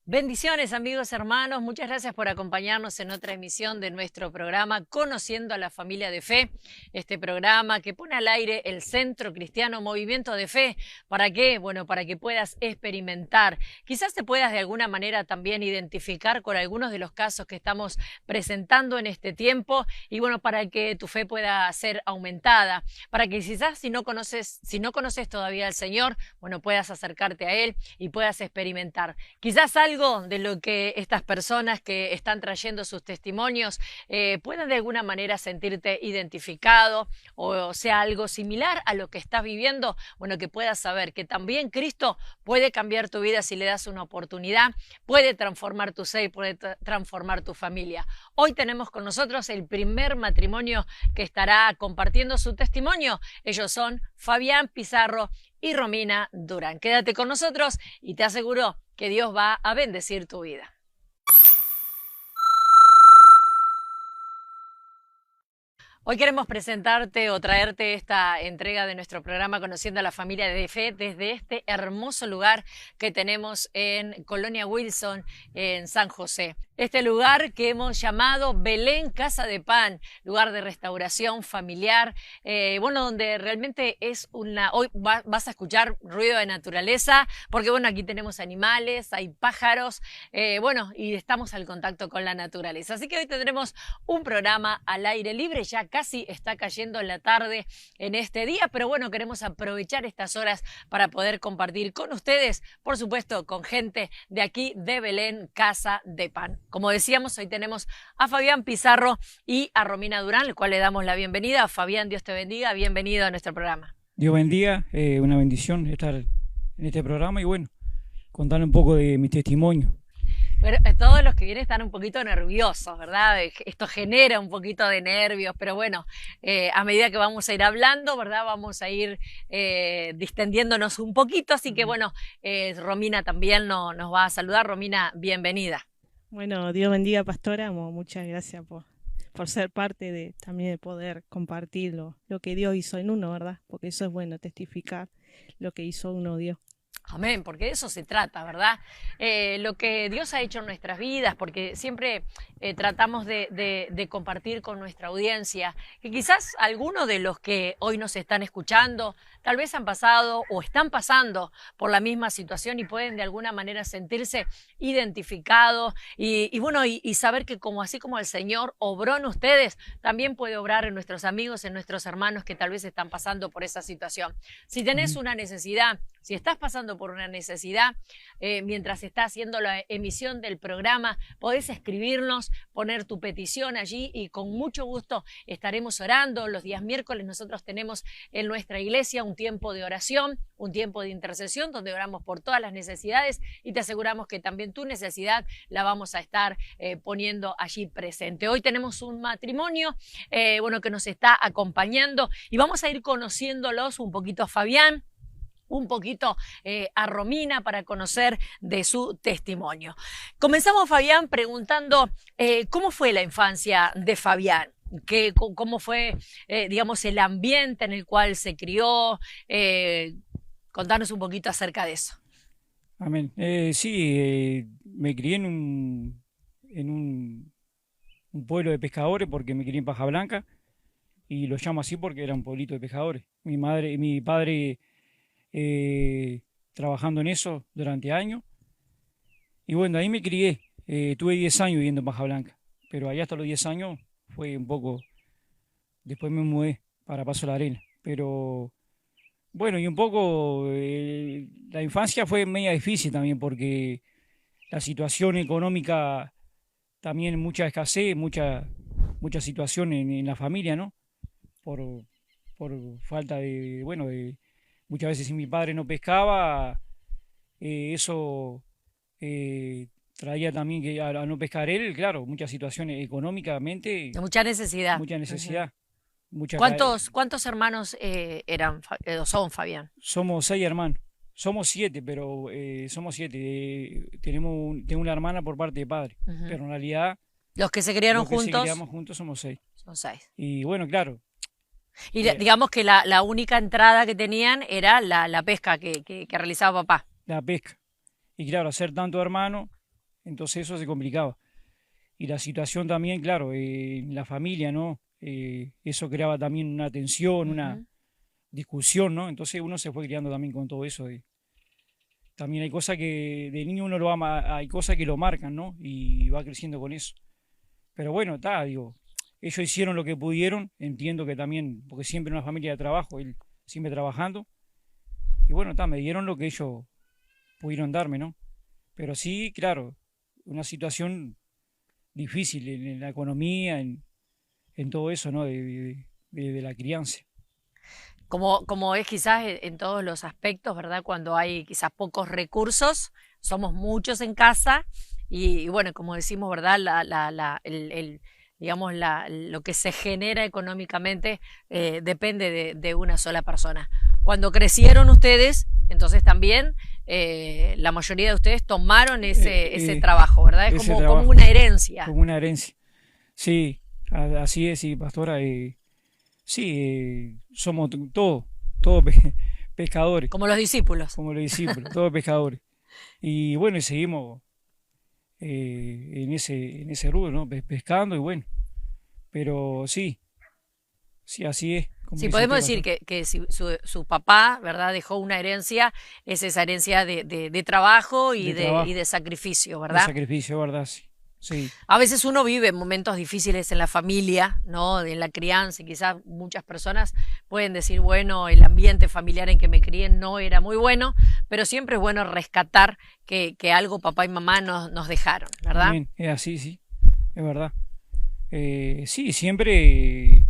Bendiciones amigos, hermanos, muchas gracias por acompañarnos en otra emisión de nuestro programa Conociendo a la Familia de Fe, este programa que pone al aire el Centro Cristiano Movimiento de Fe. ¿Para qué? Bueno, para que puedas experimentar, quizás te puedas de alguna manera también identificar con algunos de los casos que estamos presentando en este tiempo y bueno, para que tu fe pueda ser aumentada, para que quizás si no conoces todavía al Señor, bueno, puedas acercarte a Él y puedas experimentar. Quizás algo de lo que estas personas que están trayendo sus testimonios puedan de alguna manera sentirte identificado o sea algo similar a lo que estás viviendo, bueno, que puedas saber que también Cristo puede cambiar tu vida si le das una oportunidad, puede transformar tu ser, puede transformar tu familia. Hoy tenemos con nosotros el primer matrimonio que estará compartiendo su testimonio. Ellos son Fabián Pizarro y Romina Durán. Quédate con nosotros y te aseguro que Dios va a bendecir tu vida. Hoy queremos presentarte o traerte esta entrega de nuestro programa Conociendo a la Familia de Fe desde este hermoso lugar que tenemos en Colonia Wilson, en San José. Este lugar que hemos llamado Belén Casa de Pan, lugar de restauración familiar, bueno, donde realmente es hoy vas a escuchar ruido de naturaleza, porque bueno, aquí tenemos animales, hay pájaros, bueno, y estamos al contacto con la naturaleza. Así que hoy tendremos un programa al aire libre, ya casi está cayendo la tarde en este día, pero bueno, queremos aprovechar estas horas para poder compartir con ustedes, por supuesto, con gente de aquí de Belén Casa de Pan. Como decíamos, hoy tenemos a Fabián Pizarro y a Romina Durán, al cual le damos la bienvenida. Fabián, Dios te bendiga, bienvenido a nuestro programa. Dios bendiga, una bendición estar en este programa y bueno, contarle un poco de mi testimonio. Pero todos los que vienen están un poquito nerviosos, ¿verdad? Esto genera un poquito de nervios, pero bueno, a medida que vamos a ir hablando, ¿verdad? Vamos a ir distendiéndonos un poquito, así que bueno, Romina también nos va a saludar. Romina, bienvenida. Bueno, Dios bendiga, pastora, muchas gracias por ser parte también de poder compartir lo que Dios hizo en uno, ¿verdad? Porque eso es bueno, testificar lo que hizo uno Dios. Amén, porque de eso se trata, ¿verdad? Lo que Dios ha hecho en nuestras vidas, porque siempre tratamos de compartir con nuestra audiencia, que quizás algunos de los que hoy nos están escuchando, tal vez han pasado o están pasando por la misma situación y pueden de alguna manera sentirse identificados y bueno, y saber que así como el Señor obró en ustedes, también puede obrar en nuestros amigos, en nuestros hermanos que tal vez están pasando por esa situación. Si tenés una necesidad, si estás pasando por una necesidad, mientras está haciendo la emisión del programa, podés escribirnos, poner tu petición allí y con mucho gusto estaremos orando. Los días miércoles nosotros tenemos en nuestra iglesia un tiempo de oración, un tiempo de intercesión donde oramos por todas las necesidades y te aseguramos que también tu necesidad la vamos a estar poniendo allí presente. Hoy tenemos un matrimonio bueno, que nos está acompañando y vamos a ir conociéndolos un poquito a Fabián, un poquito a Romina para conocer de su testimonio. Comenzamos, Fabián, preguntando cómo fue la infancia de Fabián, cómo fue, digamos, el ambiente en el cual se crió. Contanos un poquito acerca de eso. Amén. Sí, me crié en un pueblo de pescadores porque me crié en Paja Blanca y lo llamo así porque era un pueblito de pescadores. Mi padre trabajando en eso durante años. Y bueno, ahí me crié. Tuve 10 años viviendo en Paja Blanca, pero allá hasta los 10 años fue un poco. Después me mudé para Paso de la Arena. Pero bueno, y un poco la infancia fue media difícil también porque la situación económica, también mucha escasez, mucha situación en la familia, ¿no? Por falta de muchas veces si mi padre no pescaba, eso traía también que al no pescar él, claro, muchas situaciones económicamente, Mucha necesidad. mucha necesidad. ¿Cuántos hermanos son, Fabián? Somos 6 hermanos, somos 7, pero somos 7. Tengo una hermana por parte de padre, pero en realidad Los que se criaron los que juntos. se criamos juntos somos 6. Son 6. Y bueno, claro. Y digamos que la única entrada que tenían era la pesca que realizaba papá. La pesca. Y claro, hacer tanto hermano, Entonces eso se complicaba. Y la situación también, claro, en la familia, ¿no? Eso creaba también una tensión, una discusión, ¿no? Entonces uno se fue criando también con todo eso. También hay cosas que de niño uno lo ama, hay cosas que lo marcan, ¿no? Y va creciendo con eso. Pero bueno, está, digo, ellos hicieron lo que pudieron, entiendo que también, porque siempre una familia de trabajo, él siempre trabajando. Y bueno, está, me dieron lo que ellos pudieron darme, ¿no? Pero sí, claro, una situación difícil en la economía, en todo eso, ¿no? De la crianza. Como es quizás en todos los aspectos, ¿verdad? Cuando hay quizás pocos recursos, somos muchos en casa y bueno, como decimos, ¿verdad? Digamos, lo que se genera económicamente depende de una sola persona. Cuando crecieron ustedes, entonces también la mayoría de ustedes tomaron ese trabajo, ¿verdad? Es como una herencia. Como una herencia. Sí, así es, sí, pastora. Sí, somos todos pescadores. Como los discípulos. Como los discípulos, todos pescadores. Y bueno, y seguimos en ese rubro, ¿no? Pescando y bueno. Pero sí, así es. Sí, podemos decir que si su papá, ¿verdad?, dejó una herencia, es esa herencia de trabajo y de sacrificio, ¿verdad? De sacrificio, ¿verdad? Sí. Sí. A veces uno vive momentos difíciles en la familia, ¿no? En la crianza, y quizás muchas personas pueden decir, bueno, el ambiente familiar en que me crié no era muy bueno, pero siempre es bueno rescatar que algo papá y mamá nos dejaron, ¿verdad? Bien, es así, sí, es verdad. Sí, siempre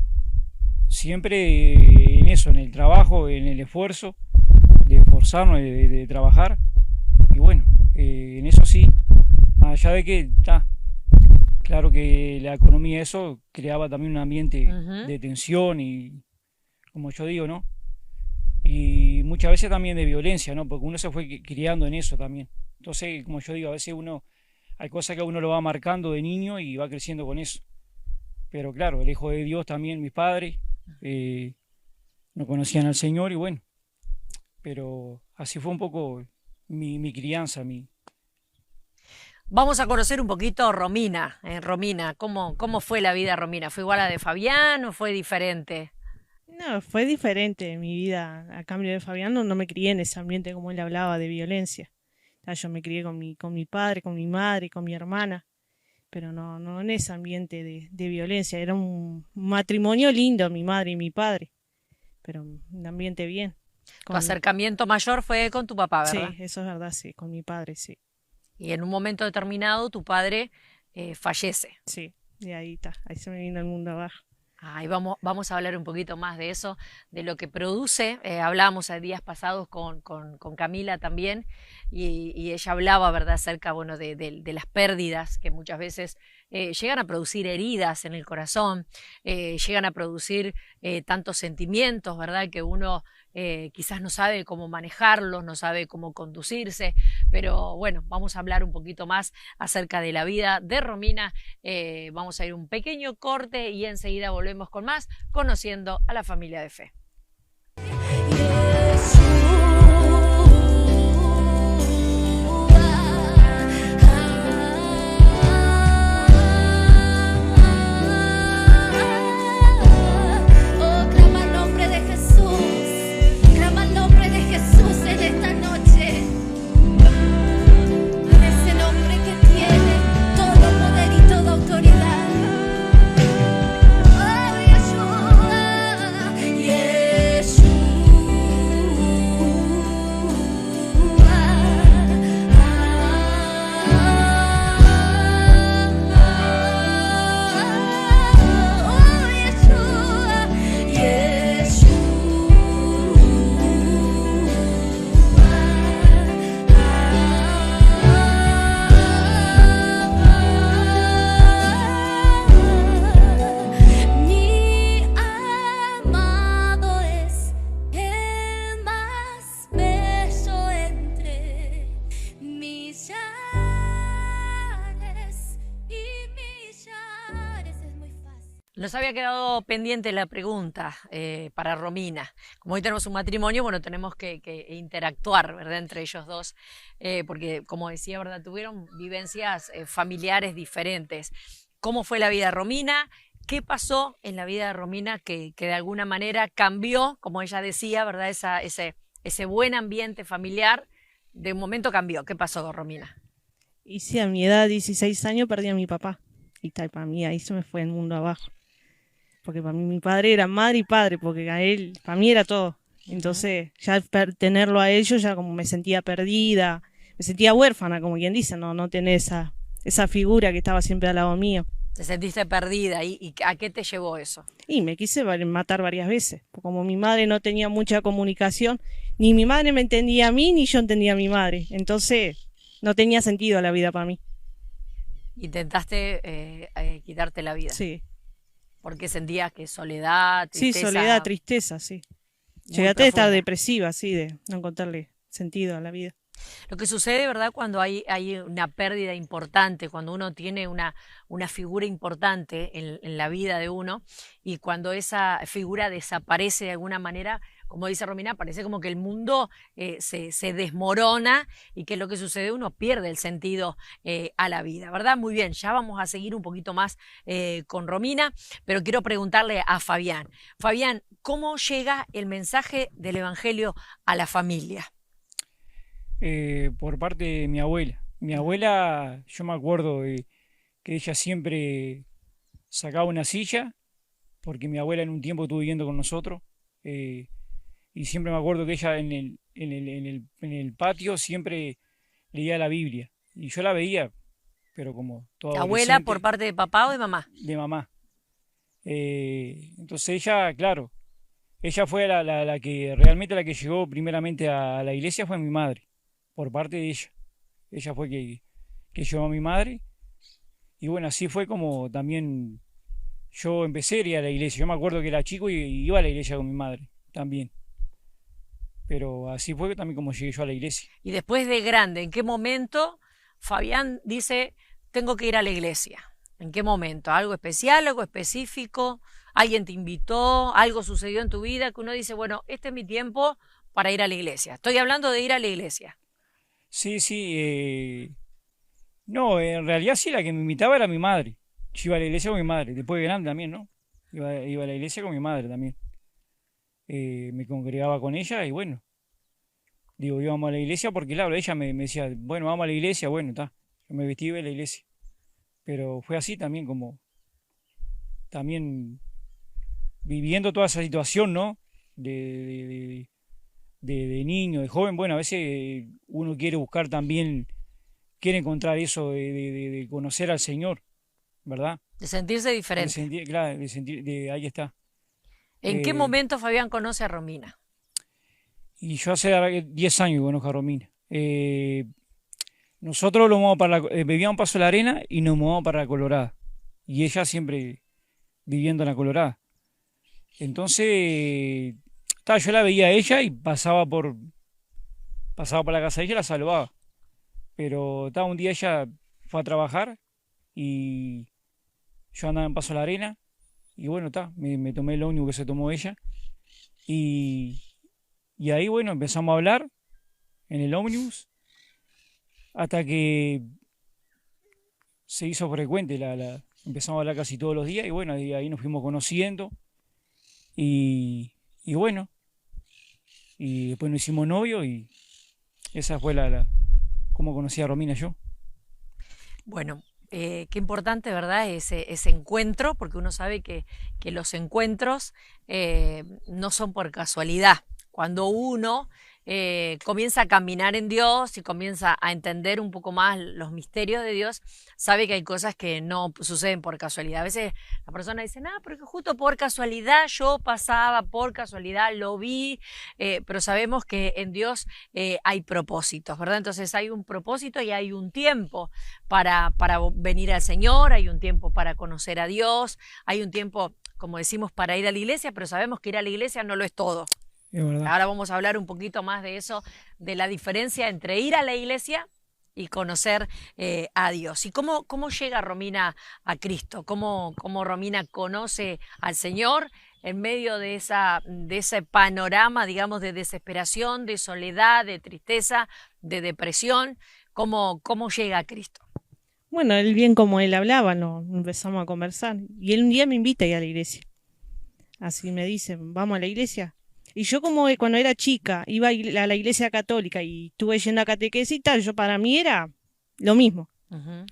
en eso, en el trabajo, en el esfuerzo, de esforzarnos, de trabajar, y bueno, en eso sí, más allá de que está. Claro que la economía, eso creaba también un ambiente de tensión y, como yo digo, ¿no? Y muchas veces también de violencia, ¿no? Porque uno se fue criando en eso también. Entonces, como yo digo, a veces hay cosas que a uno lo va marcando de niño y va creciendo con eso. Pero claro, el Hijo de Dios también, mis padres, no conocían al Señor y bueno. Pero así fue un poco mi crianza, Vamos a conocer un poquito Romina. Romina, ¿cómo fue la vida de Romina? ¿Fue igual a la de Fabián o fue diferente? No, fue diferente mi vida. A cambio de Fabián no me crié en ese ambiente como él hablaba de violencia. Yo me crié con mi padre, con mi madre, con mi hermana, pero no en ese ambiente de violencia. Era un matrimonio lindo, mi madre y mi padre, pero un ambiente bien. Tu acercamiento mayor fue con tu papá, ¿verdad? Sí, eso es verdad, sí, con mi padre, sí. Y en un momento determinado tu padre fallece. Sí, y ahí se me vino el mundo abajo. Y vamos a hablar un poquito más de eso, de lo que produce. Hablábamos días pasados con Camila también, y ella hablaba, ¿verdad?, acerca, bueno, de las pérdidas que muchas veces llegan a producir heridas en el corazón, llegan a producir tantos sentimientos, ¿verdad?, que uno quizás no sabe cómo manejarlos, no sabe cómo conducirse, pero bueno, vamos a hablar un poquito más acerca de la vida de Romina. Vamos a ir un pequeño corte y enseguida volvemos con más, conociendo a la familia de fe. Yeah. Nos había quedado pendiente la pregunta para Romina. Como hoy tenemos un matrimonio, bueno, tenemos que interactuar, ¿verdad?, entre ellos dos, porque, como decía, ¿verdad?, tuvieron vivencias familiares diferentes. ¿Cómo fue la vida de Romina? ¿Qué pasó en la vida de Romina que de alguna manera cambió, como ella decía, ¿verdad?, ese buen ambiente familiar? De un momento cambió. ¿Qué pasó, Romina? Y sí, a mi edad, 16 años, perdí a mi papá. Y tal, para mí ahí se me fue el mundo abajo. Porque para mí mi padre era madre y padre, porque a él, para mí era todo. Entonces, ya tenerlo a ellos, ya como me sentía perdida, me sentía huérfana, como quien dice, no tener esa figura que estaba siempre al lado mío. Te sentiste perdida. ¿Y a qué te llevó eso? Y me quise matar varias veces. Como mi madre no tenía mucha comunicación, ni mi madre me entendía a mí, ni yo entendía a mi madre. Entonces, no tenía sentido la vida para mí. Intentaste quitarte la vida. Sí. Porque sentías que soledad, tristeza. Sí, soledad, tristeza, sí. Llegué a estar depresiva, sí, de no encontrarle sentido a la vida. Lo que sucede, ¿verdad?, cuando hay una pérdida importante, cuando uno tiene una figura importante en la vida de uno, y cuando esa figura desaparece de alguna manera, como dice Romina, parece como que el mundo se desmorona, y que lo que sucede, uno pierde el sentido a la vida, ¿verdad? Muy bien, ya vamos a seguir un poquito más con Romina, pero quiero preguntarle a Fabián. Fabián, ¿cómo llega el mensaje del Evangelio a la familia? Por parte de mi abuela. Mi abuela, yo me acuerdo que ella siempre sacaba una silla, porque mi abuela en un tiempo estuvo viviendo con nosotros, y siempre me acuerdo que ella en el patio siempre leía la Biblia, y yo la veía, pero como toda ¿Abuela por parte de papá o de mamá? De mamá. Entonces ella, claro, ella fue la que realmente la que llegó primeramente a la iglesia, fue mi madre, por parte de ella. Ella fue que llevó a mi madre, y bueno, así fue como también yo empecé a ir a la iglesia. Yo me acuerdo que era chico y iba a la iglesia con mi madre también, pero así fue también como llegué yo a la iglesia. Y después de grande, ¿en qué momento Fabián dice, tengo que ir a la iglesia? ¿En qué momento? ¿Algo especial, algo específico? ¿Alguien te invitó? ¿Algo sucedió en tu vida que uno dice, bueno, este es mi tiempo para ir a la iglesia? Estoy hablando de ir a la iglesia. Sí, no, en realidad sí, la que me invitaba era mi madre. Yo iba a la iglesia con mi madre, después de grande también, ¿no? Iba a la iglesia con mi madre también. Me congregaba con ella y bueno, digo, íbamos a la iglesia porque claro, ella me decía, bueno, vamos a la iglesia, bueno, está. Yo me vestí y iba a la iglesia. Pero fue así también como, también viviendo toda esa situación, ¿no? De niño, de joven, bueno, a veces uno quiere buscar también, quiere encontrar eso de conocer al Señor, ¿verdad? De sentirse diferente. Claro, ahí está. ¿En qué momento Fabián conoce a Romina? Y yo hace 10 años que conozco a Romina. Nosotros vivíamos en Paso de la Arena y nos mudamos para la Colorada. Y ella siempre viviendo en la Colorada. Entonces, yo la veía a ella y pasaba por la casa de ella y la saludaba. Pero un día ella fue a trabajar y yo andaba en Paso de la Arena. Y bueno, me tomé el ómnibus que se tomó ella. Y ahí, bueno, empezamos a hablar en el ómnibus. Hasta que se hizo frecuente, empezamos a hablar casi todos los días. Y bueno, ahí nos fuimos conociendo. Y bueno, y después nos hicimos novios y esa fue cómo conocí a Romina yo. Bueno, qué importante, ¿verdad?, ese encuentro, porque uno sabe que los encuentros no son por casualidad. Cuando uno comienza a caminar en Dios y comienza a entender un poco más los misterios de Dios, sabe que hay cosas que no suceden por casualidad. A veces la persona dice, porque justo por casualidad yo pasaba, por casualidad lo vi, pero sabemos que en Dios hay propósitos, ¿verdad? Entonces hay un propósito y hay un tiempo para venir al Señor, hay un tiempo para conocer a Dios, hay un tiempo, como decimos, para ir a la iglesia, pero sabemos que ir a la iglesia no lo es todo. Es verdad. Ahora vamos a hablar un poquito más de eso, de la diferencia entre ir a la iglesia y conocer a Dios. ¿Y cómo llega Romina a Cristo? ¿Cómo Romina conoce al Señor en medio de ese panorama, digamos, de desesperación, de soledad, de tristeza, de depresión? ¿Cómo llega a Cristo? Bueno, él bien como él hablaba, nos empezamos a conversar. Y él un día me invita a ir a la iglesia. Así me dice, vamos a la iglesia. Y yo como cuando era chica iba a la iglesia católica y estuve yendo a catequesis y tal, yo para mí era lo mismo. Uh-huh.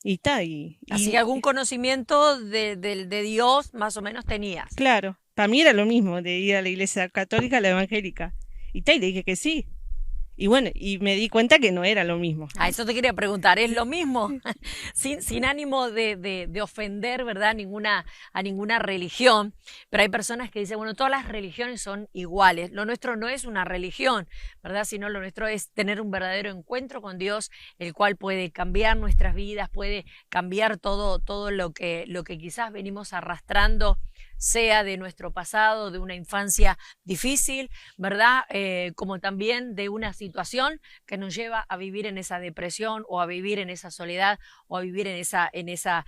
Y tal. Así que algún conocimiento de Dios más o menos tenías. Claro, para mí era lo mismo de ir a la iglesia católica a la evangélica. Y tal, y le dije que sí. Y bueno, y me di cuenta que no era lo mismo. A eso te quería preguntar, ¿es lo mismo? sin ánimo de ofender, ¿verdad?, a ninguna religión, pero hay personas que dicen, bueno, todas las religiones son iguales. Lo nuestro no es una religión, ¿verdad?, sino lo nuestro es tener un verdadero encuentro con Dios, el cual puede cambiar nuestras vidas, puede cambiar todo lo que quizás venimos arrastrando, sea de nuestro pasado, de una infancia difícil, ¿verdad? Como también de una situación que nos lleva a vivir en esa depresión o a vivir en esa soledad o a vivir en esa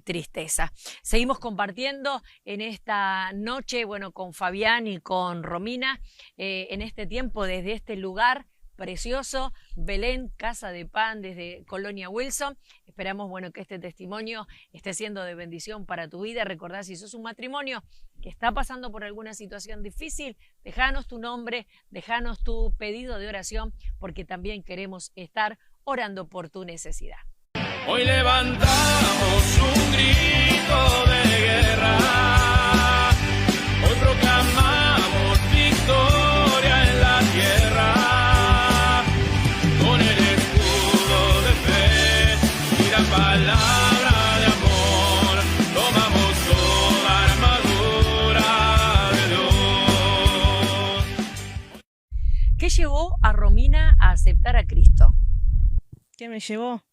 tristeza. Seguimos compartiendo en esta noche, bueno, con Fabián y con Romina, en este tiempo desde este lugar precioso, Belén, Casa de Pan, desde Colonia Wilson. Esperamos, bueno, que este testimonio esté siendo de bendición para tu vida. Recordá, si sos un matrimonio que está pasando por alguna situación difícil, déjanos tu nombre, déjanos tu pedido de oración, porque también queremos estar orando por tu necesidad. Hoy levantamos un grito de guerra, hoy proclamamos victoria en la tierra. Palabra de amor, tomamos toda armadura de Dios. ¿Qué llevó a Romina a aceptar a Cristo? ¿Qué me llevó?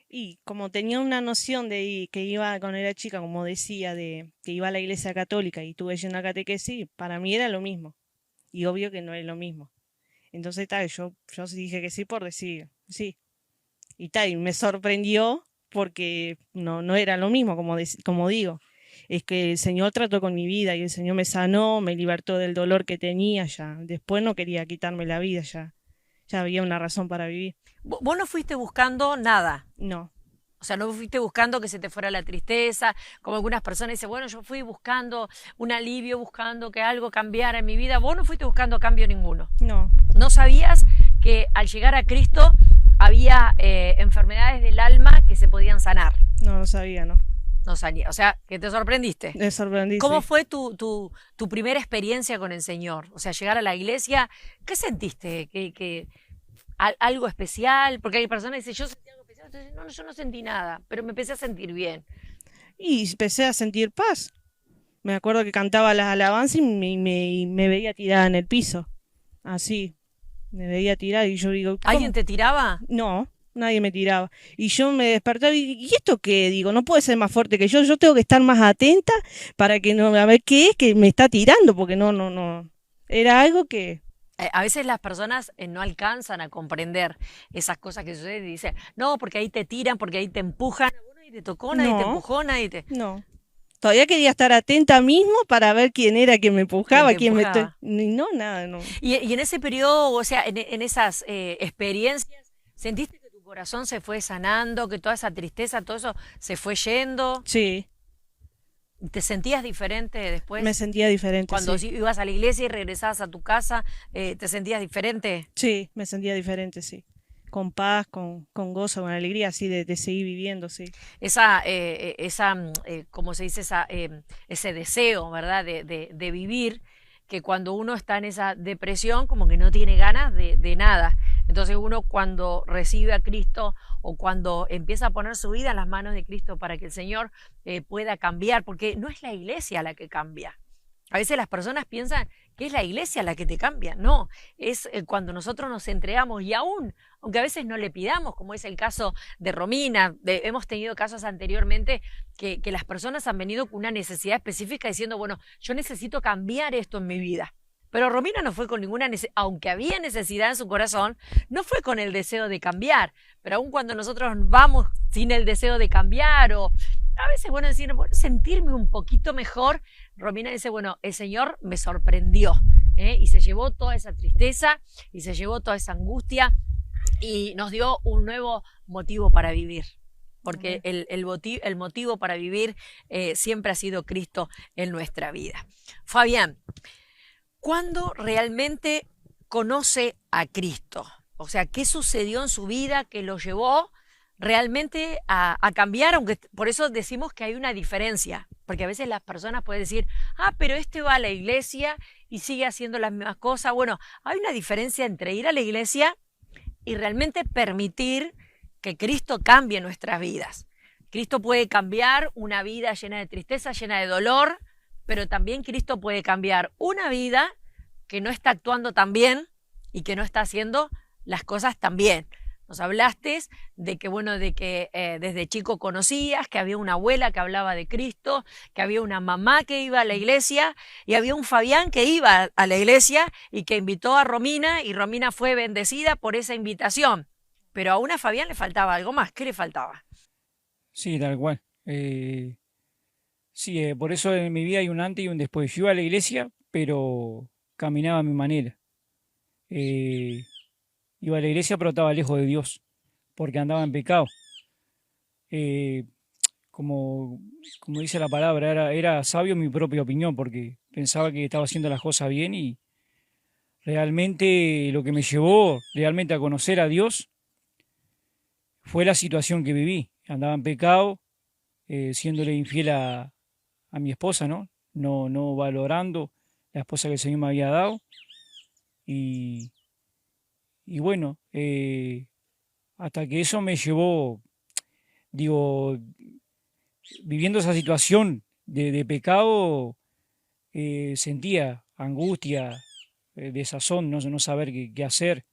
Y como tenía una noción de que iba cuando era chica, como decía, de que iba a la iglesia católica y estuve yendo a catequesis, para mí era lo mismo. Y obvio que no es lo mismo. Entonces tal, yo dije que sí por decir sí. Y tal, y me sorprendió porque no era lo mismo, como digo. Es que el Señor trató con mi vida y el Señor me sanó, me libertó del dolor que tenía ya. Después no quería quitarme la vida ya. Ya había una razón para vivir. ¿Vos no fuiste buscando nada? No. O sea, no fuiste buscando que se te fuera la tristeza, como algunas personas dicen, bueno, yo fui buscando un alivio, buscando que algo cambiara en mi vida. Vos no fuiste buscando cambio ninguno. No. ¿No sabías que al llegar a Cristo había enfermedades del alma que se podían sanar? No lo sabía, no. No sabía, o sea, que te sorprendiste. Me sorprendí. ¿Cómo sí. fue tu primera experiencia con el Señor? O sea, llegar a la iglesia, ¿qué sentiste? ¿Algo especial? Porque hay personas que dicen, yo sentí algo especial. Entonces, no, yo no sentí nada, pero me empecé a sentir bien. Y empecé a sentir paz. Me acuerdo que cantaba las alabanzas y me veía tirada en el piso. Así. Me veía tirar y yo digo, ¿cómo? ¿Alguien te tiraba? No, nadie me tiraba. Y yo me despertaba ¿y esto qué? Digo, no puede ser más fuerte que yo tengo que estar más atenta para que no, a ver qué es que me está tirando, porque no. Era algo que... A veces las personas no alcanzan a comprender esas cosas que suceden y dicen, no, porque ahí te tiran, porque ahí te empujan. Bueno, nadie te tocó, nadie te empujó, nadie te... No. Todavía quería estar atenta mismo para ver quién era quien me empujaba, quién me... No, nada, no. Y en ese periodo, o sea, en esas experiencias, ¿sentiste que tu corazón se fue sanando, que toda esa tristeza, todo eso se fue yendo? Sí. ¿Te sentías diferente después? Me sentía diferente, Cuando sí. ibas a la iglesia y regresabas a tu casa, ¿te sentías diferente? Sí, me sentía diferente, sí. Con paz, con gozo, con alegría, así de seguir viviendo, sí. ¿Cómo se dice? Ese deseo, ¿verdad? De vivir, que cuando uno está en esa depresión, como que no tiene ganas de nada. Entonces uno cuando recibe a Cristo o cuando empieza a poner su vida en las manos de Cristo para que el Señor pueda cambiar, porque no es la iglesia la que cambia. A veces las personas piensan que es la iglesia la que te cambia. No, es cuando nosotros nos entregamos y aunque a veces no le pidamos, como es el caso de Romina, hemos tenido casos anteriormente que las personas han venido con una necesidad específica diciendo, bueno, yo necesito cambiar esto en mi vida. Pero Romina no fue con ninguna necesidad, aunque había necesidad en su corazón, no fue con el deseo de cambiar. Pero aun cuando nosotros vamos sin el deseo de cambiar, o a veces, bueno, decir, bueno, sentirme un poquito mejor, Romina dice, bueno, el Señor me sorprendió, y se llevó toda esa tristeza, y se llevó toda esa angustia, y nos dio un nuevo motivo para vivir. Porque el motivo para vivir siempre ha sido Cristo en nuestra vida. Fabián, ¿cuándo realmente conoce a Cristo? O sea, ¿qué sucedió en su vida que lo llevó realmente a cambiar? Aunque por eso decimos que hay una diferencia, porque a veces las personas pueden decir, pero este va a la iglesia y sigue haciendo las mismas cosas. Bueno, hay una diferencia entre ir a la iglesia y realmente permitir que Cristo cambie nuestras vidas. Cristo puede cambiar una vida llena de tristeza, llena de dolor, pero también Cristo puede cambiar una vida que no está actuando tan bien y que no está haciendo las cosas tan bien. Nos hablaste de que, bueno, desde chico conocías, que había una abuela que hablaba de Cristo, que había una mamá que iba a la iglesia y había un Fabián que iba a la iglesia y que invitó a Romina y Romina fue bendecida por esa invitación. Pero aún a Fabián le faltaba algo más. ¿Qué le faltaba? Sí, tal cual. Sí, por eso en mi vida hay un antes y un después. Yo iba a la iglesia, pero caminaba a mi manera. Iba a la iglesia, pero estaba lejos de Dios, porque andaba en pecado. Como dice la palabra, era sabio en mi propia opinión, porque pensaba que estaba haciendo las cosas bien y realmente lo que me llevó realmente a conocer a Dios fue la situación que viví. Andaba en pecado, siéndole infiel a mi esposa, ¿no? No valorando la esposa que el Señor me había dado. Y bueno, hasta que eso me llevó, viviendo esa situación de pecado, sentía angustia, desazón, no saber qué hacer,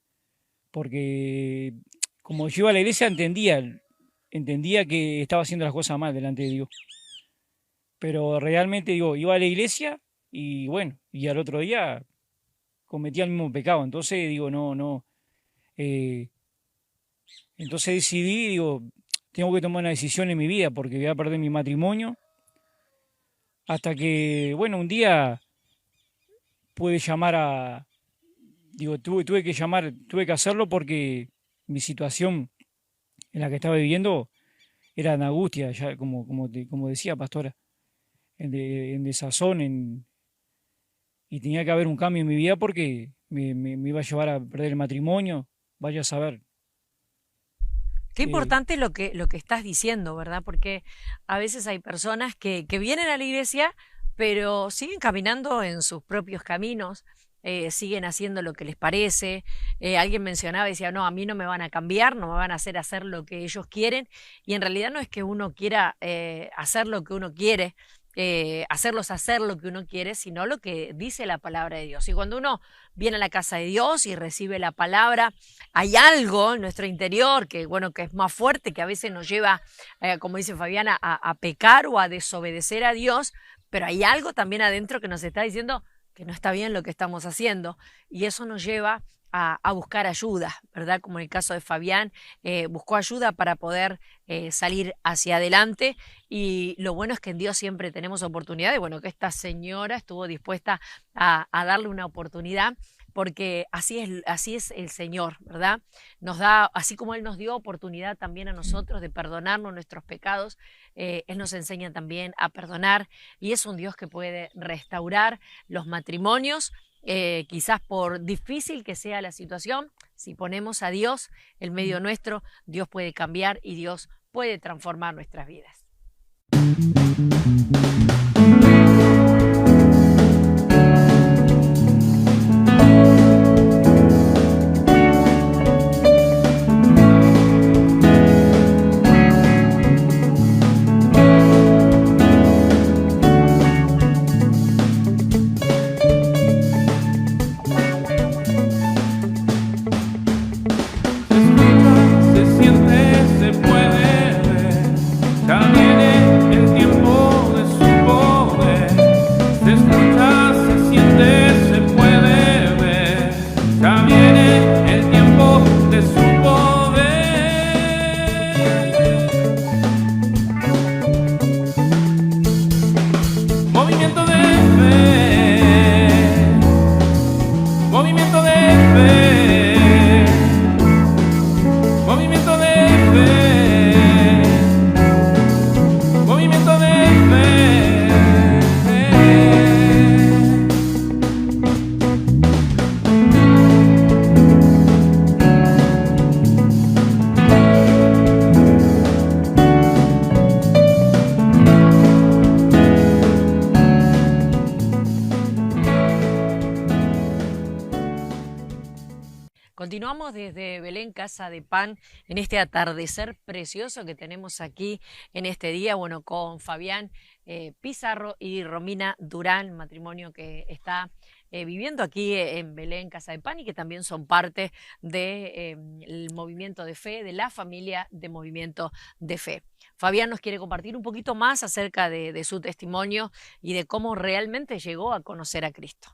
porque como yo iba a la iglesia entendía que estaba haciendo las cosas mal delante de Dios. Pero realmente, iba a la iglesia y bueno, y al otro día cometía el mismo pecado. Entonces, entonces decidí, tengo que tomar una decisión en mi vida porque voy a perder mi matrimonio. Hasta que, bueno, un día pude llamar tuve que hacerlo porque mi situación en la que estaba viviendo era en angustia, ya como decía Pastora, en desazón, y tenía que haber un cambio en mi vida porque me iba a llevar a perder el matrimonio, vaya a saber. Qué importante lo que estás diciendo, ¿verdad? Porque a veces hay personas que vienen a la iglesia, pero siguen caminando en sus propios caminos, siguen haciendo lo que les parece. Alguien mencionaba y decía, no, a mí no me van a cambiar, no me van a hacer lo que ellos quieren, y en realidad no es que uno quiera hacer lo que uno quiere, hacerlos hacer lo que uno quiere, sino lo que dice la palabra de Dios. Y cuando uno viene a la casa de Dios y recibe la palabra, hay algo en nuestro interior que es más fuerte, que a veces nos lleva, como dice Fabiana, a pecar o a desobedecer a Dios, pero hay algo también adentro que nos está diciendo que no está bien lo que estamos haciendo, y eso nos lleva a buscar ayuda, ¿verdad? Como en el caso de Fabián, buscó ayuda para poder salir hacia adelante, y lo bueno es que en Dios siempre tenemos oportunidades. Bueno, que esta señora estuvo dispuesta a darle una oportunidad, porque así es el Señor, ¿verdad? Nos da, así como Él nos dio oportunidad también a nosotros de perdonarnos nuestros pecados, Él nos enseña también a perdonar, y es un Dios que puede restaurar los matrimonios. Quizás por difícil que sea la situación, si ponemos a Dios en medio nuestro, Dios puede cambiar y Dios puede transformar nuestras vidas. Se siente, se puede ver, ya viene el tiempo movimiento de fe, movimiento de fe, movimiento de fe. Continuamos desde Belén, Casa de Pan, en este atardecer precioso que tenemos aquí en este día, bueno, con Fabián Pizarro y Romina Durán, matrimonio que está viviendo aquí en Belén, Casa de Pan, y que también son parte del movimiento de fe, de la familia de movimiento de fe. Fabián nos quiere compartir un poquito más acerca de su testimonio y de cómo realmente llegó a conocer a Cristo.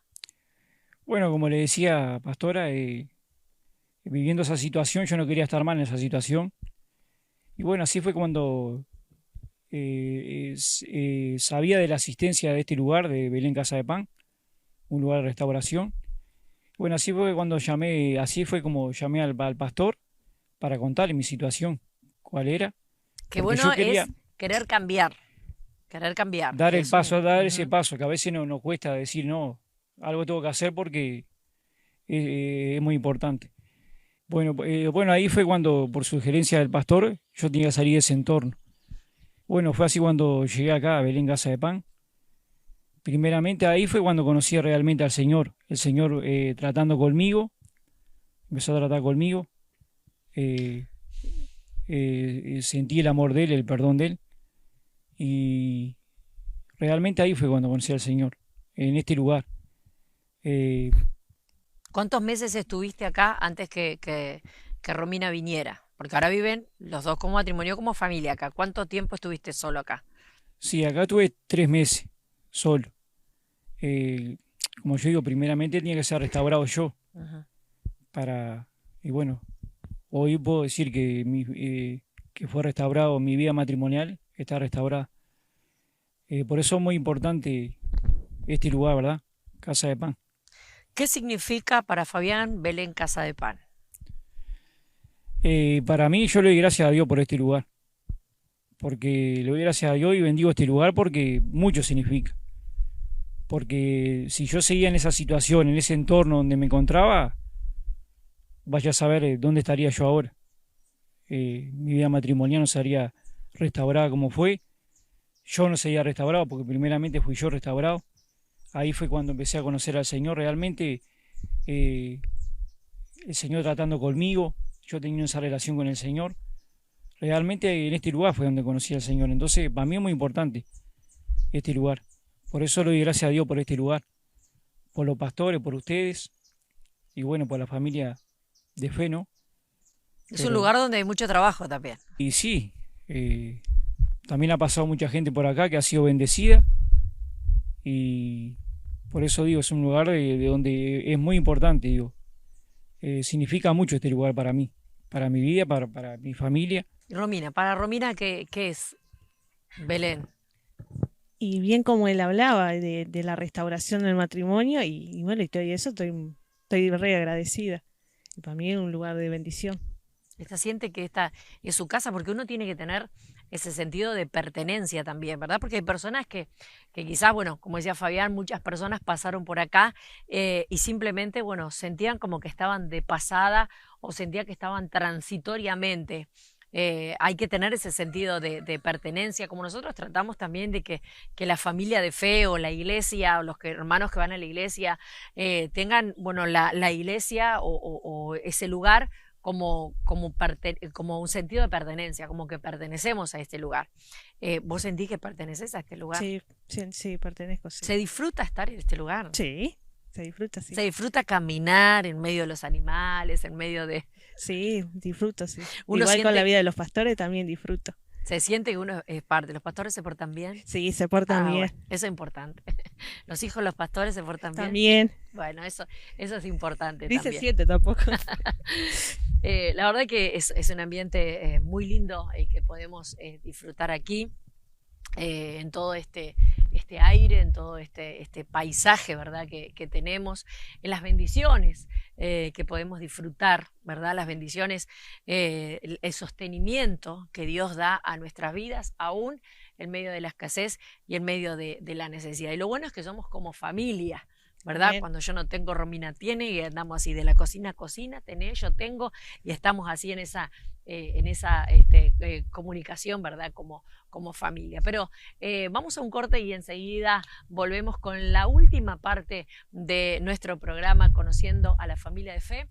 Bueno, como le decía, pastora, viviendo esa situación, yo no quería estar mal en esa situación. Y bueno, así fue cuando sabía de la asistencia de este lugar, de Belén Casa de Pan, un lugar de restauración. Bueno, así fue cuando así fue como llamé al pastor para contarle mi situación, cuál era. Qué Porque bueno yo quería es querer cambiar, dar el Eso, paso, dar ese ujú. paso, que a veces nos cuesta decir, no, algo tengo que hacer porque es muy importante. Bueno, ahí fue cuando, por sugerencia del pastor, yo tenía que salir de ese entorno. Bueno, fue así cuando llegué acá a Belén Casa de Pan. Primeramente ahí fue cuando conocí realmente al Señor. El Señor tratando conmigo, empezó a tratar conmigo. eh, Sentí el amor de Él, el perdón de Él. Y realmente ahí fue cuando conocí al Señor, en este lugar. Eh, ¿Cuántos meses estuviste acá antes que Romina viniera? Porque ahora viven los dos como matrimonio, como familia acá. ¿Cuánto tiempo estuviste solo acá? sí, acá tuve 3 meses solo. Eh, Como yo digo, primeramente tenía que ser restaurado yo Ujú. y bueno, hoy puedo decir que fue restaurado mi vida matrimonial, está restaurada. Por eso es muy importante este lugar, ¿verdad? Casa de Pan. ¿Qué significa para Fabián Belén Casa de Pan? Para mí, yo le doy gracias a Dios por este lugar, porque le doy gracias a Dios y bendigo este lugar porque mucho significa. Porque si yo seguía en esa situación, en ese entorno donde me encontraba, vaya a saber dónde estaría yo ahora. Mi vida matrimonial no sería restaurada como fue, yo no sería restaurado porque primeramente fui yo restaurado. Ahí fue cuando empecé a conocer al Señor realmente, el Señor tratando conmigo, yo teniendo esa relación con el Señor. Realmente en este lugar fue donde conocí al Señor. Entonces, para mí es muy importante este lugar. Por eso le doy gracias a Dios por este lugar, por los pastores, por ustedes y bueno, por la familia de fe, ¿no? Es un Pero, lugar donde hay mucho trabajo también. y sí, también ha pasado mucha gente por acá que ha sido bendecida y por eso digo, es un lugar de donde es muy importante, digo. Significa mucho este lugar para mí, para mi vida, para mi familia. Romina, para Romina, ¿qué es Belén? Y bien como él hablaba de la restauración del matrimonio, y bueno, y todo eso estoy re agradecida. Y para mí es un lugar de bendición. Esta siente que esta es su casa, porque uno tiene que tener ese sentido de pertenencia también, ¿verdad? Porque hay personas que quizás, bueno, como decía Fabián, muchas personas pasaron por acá y simplemente, bueno, sentían como que estaban de pasada o sentían que estaban transitoriamente. Hay que tener ese sentido de pertenencia, como nosotros tratamos también de que la familia de fe o la iglesia o los hermanos que van a la iglesia tengan, bueno, la iglesia o ese lugar como un sentido de pertenencia, como que pertenecemos a este lugar. ¿Vos sentís que perteneces a este lugar? Sí, sí, pertenezco, sí. ¿Se disfruta estar en este lugar? Sí, se disfruta, sí. ¿Se disfruta caminar en medio de los animales, en medio de...? Sí, disfruto, sí. Uno Igual con siente- la vida de los pastores también disfruto. ¿Se siente que uno es parte? ¿Los pastores se portan bien? Sí, se portan bien. Bueno, eso es importante. ¿Los hijos de los pastores se portan bien? También. Bueno, eso es importante Dice también. 7 tampoco. La verdad que es un ambiente muy lindo el que podemos disfrutar aquí, en todo este este aire, en todo este paisaje, ¿verdad? Que tenemos, en las bendiciones que podemos disfrutar, ¿verdad? Las bendiciones, el sostenimiento que Dios da a nuestras vidas, aún en medio de la escasez y en medio de la necesidad. Y lo bueno es que somos como familia, ¿verdad? Bien. Cuando yo no tengo, Romina tiene, y andamos así de la cocina a cocina, tenés, yo tengo, y estamos así en esa comunicación, ¿verdad? Como familia. Pero vamos a un corte y enseguida volvemos con la última parte de nuestro programa, Conociendo a la Familia de Fe.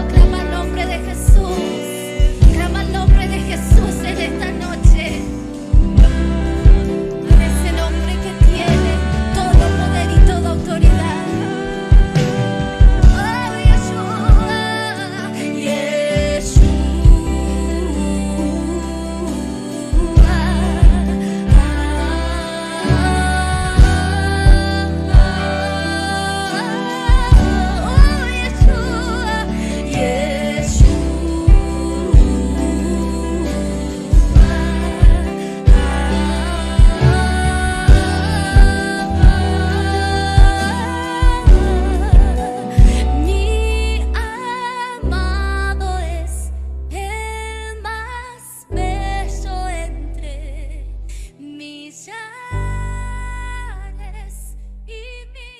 Clama el nombre de Jesús, clama el nombre de Jesús en esta noche. En ese nombre que tiene todo poder y toda autoridad. Oh, Yeshua, Yeshua. Mi amado es el más bello entre millares y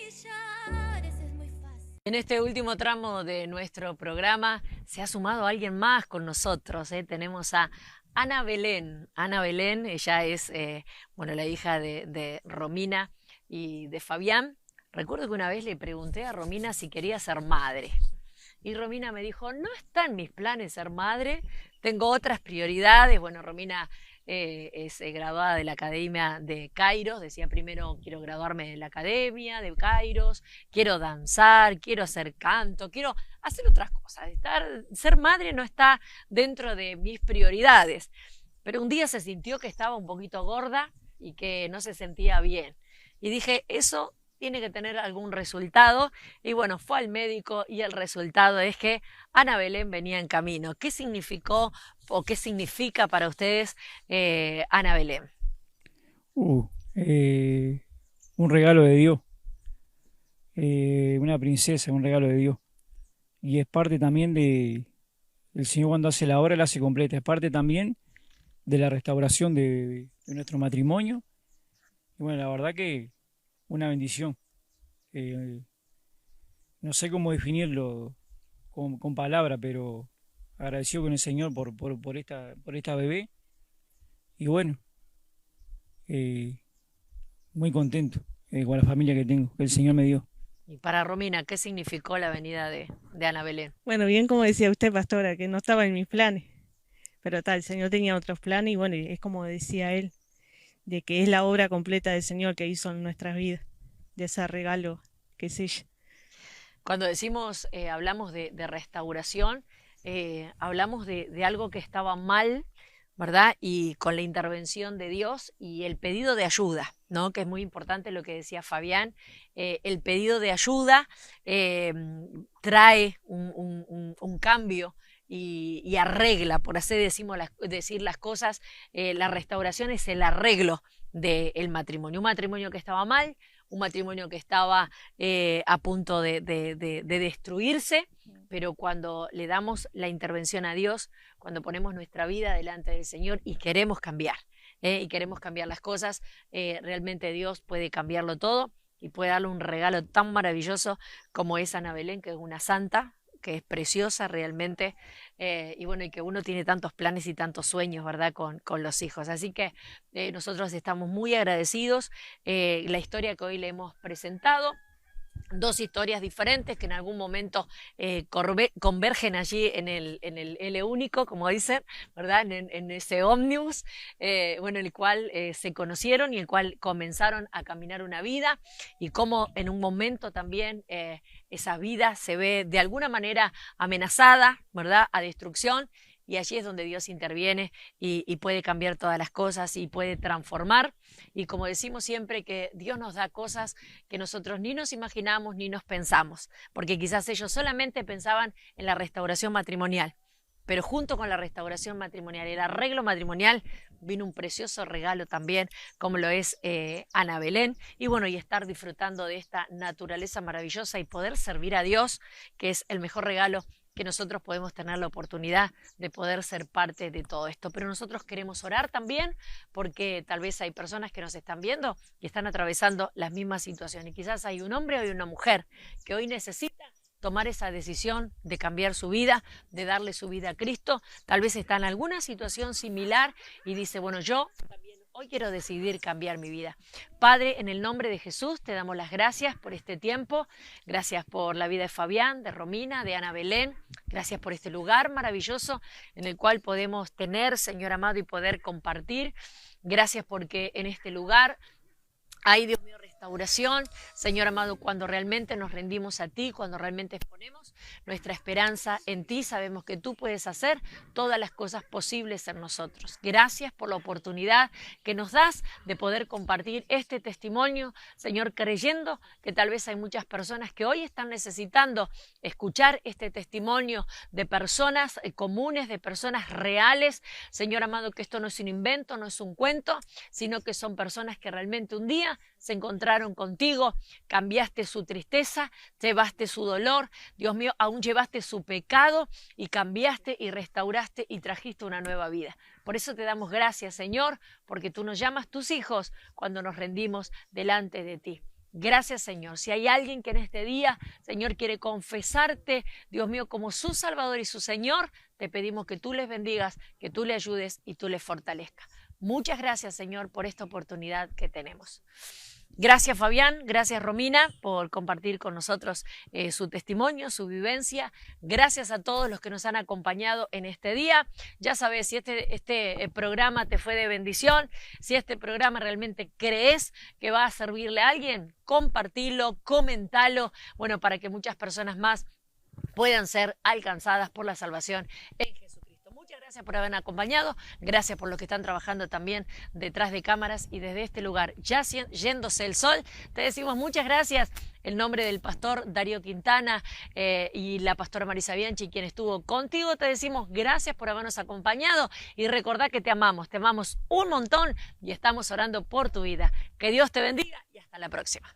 millares. Es muy fácil. En este último tramo de nuestro programa se ha sumado alguien más con nosotros. Tenemos a Ana Belén. Ana Belén, ella es la hija de Romina y de Fabián. Recuerdo que una vez le pregunté a Romina si quería ser madre. Y Romina me dijo, no está en mis planes ser madre, tengo otras prioridades. Bueno, Romina es graduada de la Academia de Kairos, decía primero quiero graduarme de la Academia de Kairos, quiero danzar, quiero hacer canto, quiero hacer otras cosas. Ser madre no está dentro de mis prioridades. Pero un día se sintió que estaba un poquito gorda y que no se sentía bien. Y dije, eso tiene que tener algún resultado. Y bueno, fue al médico y el resultado es que Ana Belén venía en camino. ¿Qué significó o qué significa para ustedes Ana Belén? Un regalo de Dios, una princesa, un regalo de Dios. Y es parte también el Señor cuando hace la obra, la hace completa. Es parte también de la restauración de nuestro matrimonio. Y bueno, la verdad que una bendición. No sé cómo definirlo con palabras, pero agradecido con el Señor por esta bebé. Y bueno, muy contento con la familia que tengo, que el Señor me dio. Y para Romina, ¿qué significó la venida de Ana Belén? Bueno, bien como decía usted, pastora, que no estaba en mis planes, pero tal, el Señor tenía otros planes y bueno, y es como decía él, de que es la obra completa del Señor que hizo en nuestras vidas, de ese regalo que es ella. Cuando decimos, hablamos de restauración, hablamos de algo que estaba mal, ¿verdad? Y con la intervención de Dios y el pedido de ayuda, ¿no? Que es muy importante lo que decía Fabián. El pedido de ayuda trae un cambio y arregla, por así decir las cosas. La restauración es el arreglo del matrimonio. Un matrimonio que estaba mal, un matrimonio que estaba a punto de destruirse, pero cuando le damos la intervención a Dios, cuando ponemos nuestra vida delante del Señor y queremos cambiar las cosas, realmente Dios puede cambiarlo todo y puede darle un regalo tan maravilloso como es Ana Belén, que es una santa, que es preciosa realmente, y bueno, y que uno tiene tantos planes y tantos sueños, ¿verdad?, con los hijos. Así que nosotros estamos muy agradecidos. La historia que hoy le hemos presentado, dos historias diferentes que en algún momento convergen allí en el L único, como dicen, ¿verdad? En ese ómnibus, el cual se conocieron y el cual comenzaron a caminar una vida, y cómo en un momento también esa vida se ve de alguna manera amenazada, ¿verdad?, a destrucción. y allí es donde Dios interviene y puede cambiar todas las cosas y puede transformar. Y como decimos siempre, que Dios nos da cosas que nosotros ni nos imaginamos ni nos pensamos, porque quizás ellos solamente pensaban en la restauración matrimonial. Pero junto con la restauración matrimonial, el arreglo matrimonial, vino un precioso regalo también, como lo es Ana Belén. Y bueno, y estar disfrutando de esta naturaleza maravillosa y poder servir a Dios, que es el mejor regalo que nosotros podemos tener la oportunidad de poder ser parte de todo esto. Pero nosotros queremos orar también, porque tal vez hay personas que nos están viendo y están atravesando las mismas situaciones. Quizás hay un hombre o una mujer que hoy necesita tomar esa decisión de cambiar su vida, de darle su vida a Cristo. Tal vez está en alguna situación similar y dice, bueno, yo también hoy quiero decidir cambiar mi vida. Padre, en el nombre de Jesús te damos las gracias por este tiempo, gracias por la vida de Fabián, de Romina, de Ana Belén, gracias por este lugar maravilloso en el cual podemos tener, Señor amado, y poder compartir. Gracias porque en este lugar hay, Dios mío, restauración, Señor amado, cuando realmente nos rendimos a ti, cuando realmente ponemos nuestra esperanza en ti, sabemos que tú puedes hacer todas las cosas posibles en nosotros. Gracias por la oportunidad que nos das de poder compartir este testimonio, Señor, creyendo que tal vez hay muchas personas que hoy están necesitando escuchar este testimonio de personas comunes, de personas reales, Señor amado, que esto no es un invento, no es un cuento, sino que son personas que realmente un día se encontraron contigo, cambiaste su tristeza, llevaste su dolor, Dios mío, aún llevaste su pecado y cambiaste y restauraste y trajiste una nueva vida. Por eso te damos gracias, Señor, porque tú nos llamas tus hijos cuando nos rendimos delante de ti. Gracias, Señor. Si hay alguien que en este día, Señor, quiere confesarte, Dios mío, como su Salvador y su Señor, te pedimos que tú les bendigas, que tú les ayudes y tú les fortalezcas. Muchas gracias, Señor, por esta oportunidad que tenemos. Gracias, Fabián, gracias, Romina, por compartir con nosotros su testimonio, su vivencia. Gracias a todos los que nos han acompañado en este día. Ya sabes, si este programa te fue de bendición, si este programa realmente crees que va a servirle a alguien, compartilo, comentalo, bueno, para que muchas personas más puedan ser alcanzadas por la salvación en Jesucristo. Muchas gracias por haberme acompañado, gracias por los que están trabajando también detrás de cámaras y desde este lugar, ya yéndose el sol, te decimos muchas gracias. En nombre del pastor Darío Quintana y la pastora Marisa Bianchi, quien estuvo contigo, te decimos gracias por habernos acompañado y recordá que te amamos un montón y estamos orando por tu vida. Que Dios te bendiga y hasta la próxima.